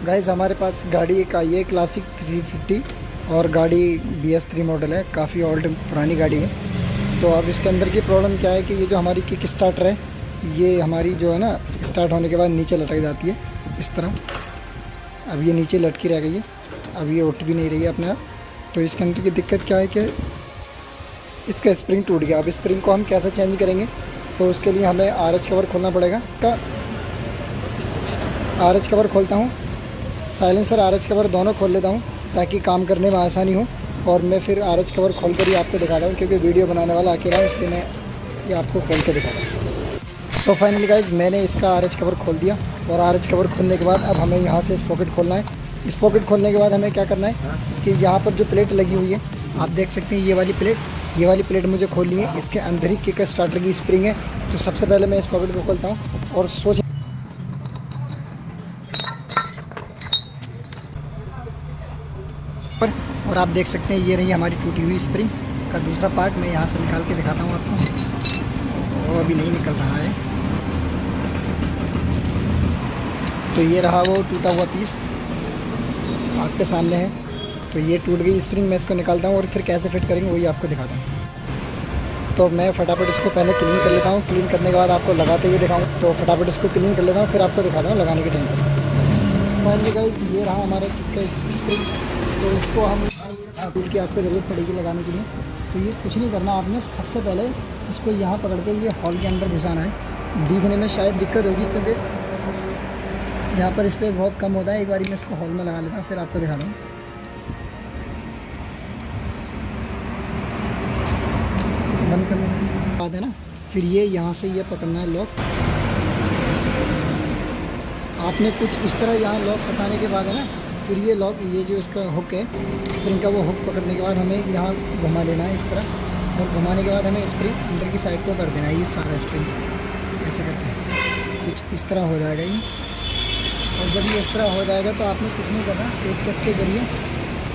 Guys हमारे पास गाड़ी एक आई है क्लासिक 350 और गाड़ी BS3 मॉडल है, काफ़ी ओल्ड पुरानी गाड़ी है। तो अब इसके अंदर की प्रॉब्लम क्या है कि ये जो हमारी किक स्टार्टर है, ये हमारी जो है ना स्टार्ट होने के बाद नीचे लटक जाती है इस तरह। अब ये नीचे लटकी रह गई है, अब ये उठ भी नहीं रही है अपने आप। तो इसके अंदर की दिक्कत क्या है कि इसका स्प्रिंग टूट गया। अब स्प्रिंग को हम कैसे चेंज करेंगे, तो उसके लिए हमें RH कवर खोलना पड़ेगा। RH कवर खोलता हूँ, साइलेंसर RH कवर दोनों खोल लेता हूँ ताकि काम करने में आसानी हो। और मैं फिर RH कवर खोल कर ही आपको दिखा रहा हूँ, क्योंकि वीडियो बनाने वाला अकेला हूँ, इसलिए मैं ये आपको खोल कर दिखा रहा हूँ। सो फाइनली गाइस मैंने इसका RH कवर खोल दिया। और RH कवर खोलने के बाद अब हमें यहाँ से स्पॉकेट खोलना है। स्पॉकेट खोलने के बाद हमें क्या करना है कि यहाँ पर जो प्लेट लगी हुई है आप देख सकते हैं, ये वाली प्लेट मुझे खोलनी है। इसके अंदर ही किक स्टार्टर की स्प्रिंग है। तो सबसे पहले मैं इस पॉकेट को खोलता हूँ और और आप देख सकते हैं ये रही हमारी टूटी हुई स्प्रिंग का दूसरा पार्ट। मैं यहाँ से निकाल के दिखाता हूँ आपको, वो अभी नहीं निकल रहा है। तो ये रहा वो टूटा हुआ पीस आपके सामने है। तो ये टूट गई स्प्रिंग, मैं इसको निकालता हूँ और फिर कैसे फिट करेंगे वही आपको दिखाता हूँ। तो मैं फटाफट इसको पहले क्लीन कर लेता हूँ। क्लीन करने के बाद आपको लगाते हुए दिखाऊँ। तो फटाफट इसको क्लीन कर लेता हूँ, फिर आपको दिखाता हूँ लगाने के टाइम पर। फाइनली गाइस ये रहा हमारा किक का स्प्रिंग। तो इसको हम टूल की आपको ज़रूरत पड़ेगी लगाने के लिए। तो ये कुछ नहीं करना, आपने सबसे पहले इसको यहाँ पकड़ के ये हॉल के अंदर घुसाना है। दिखने में शायद दिक्कत होगी क्योंकि यहाँ पर स्पेस बहुत कम होता है। एक बार मैं इसको हॉल में लगा लेता हूँ, फिर आपको दिखाता हूँ। बंद करने के बाद है ना, फिर ये यहाँ से ये पकड़ना है लॉक। आपने कुछ इस तरह यहाँ लॉक फंसाने के बाद है ना, फिर ये लॉक, ये जो इसका हुक है स्प्रिंग का, वो हुक पकड़ने के बाद हमें यहाँ घुमा लेना है इस तरह। और घुमाने के बाद हमें स्प्रिंग अंदर की साइड को कर देना है, ये सारा स्प्रिंग ऐसे करके कुछ इस तरह हो जाएगा ये। और जब ये इस तरह हो जाएगा तो आपने कुछ नहीं करना, पेचकस के जरिए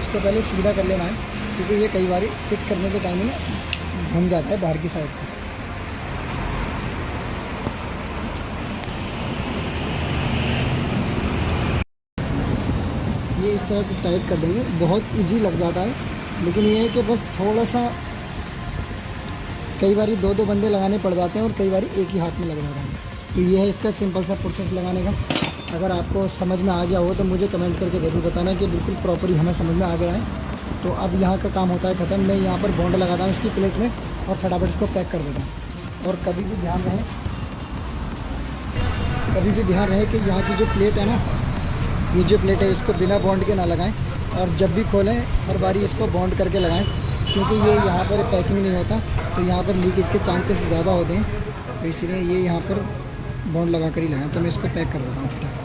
इसको पहले सीधा कर लेना है, क्योंकि ये कई बार फिट करने के टाइम में ना घूम जाता है बाहर की साइड पर। ये इस तरह को टाइट कर देंगे, बहुत इजी लग जाता है। लेकिन ये है कि बस थोड़ा सा कई बार दो बंदे लगाने पड़ जाते हैं और कई बार एक ही हाथ में लग जाता है। तो ये है इसका सिंपल सा प्रोसेस लगाने का। अगर आपको समझ में आ गया हो तो मुझे कमेंट करके ज़रूर बताना कि बिल्कुल प्रॉपरली हमें समझ में आ गया है। तो अब यहाँ का काम होता है ख़त्म। मैं यहाँ पर बॉन्ड लगाता हूँ इसकी प्लेट में और फटाफट इसको पैक कर देता हूँ। और कभी भी ध्यान रहे कि यहाँ की जो प्लेट है ना, ये जो प्लेट है इसको बिना बॉन्ड के ना लगाएं। और जब भी खोलें हर बारी इसको बॉन्ड करके लगाएं, क्योंकि ये यहाँ पर पैकिंग नहीं होता तो यहाँ पर लीकेज के चांसेस ज़्यादा होते हैं। तो इसलिए ये यहाँ पर बॉन्ड लगा कर ही लगाएं। तो मैं इसको पैक कर देता हूँ फटाफट।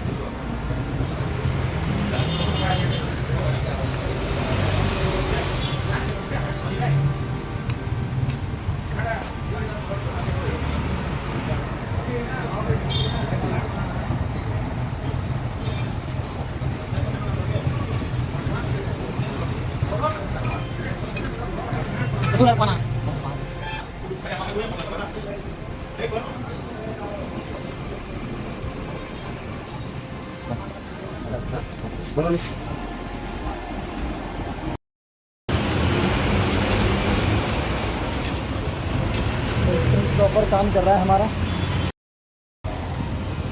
प्रॉपर काम कर रहा है हमारा।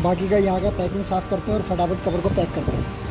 बाकी का यहाँ का पैकिंग साफ़ करते हैं और फटाफट कवर को पैक करते हैं।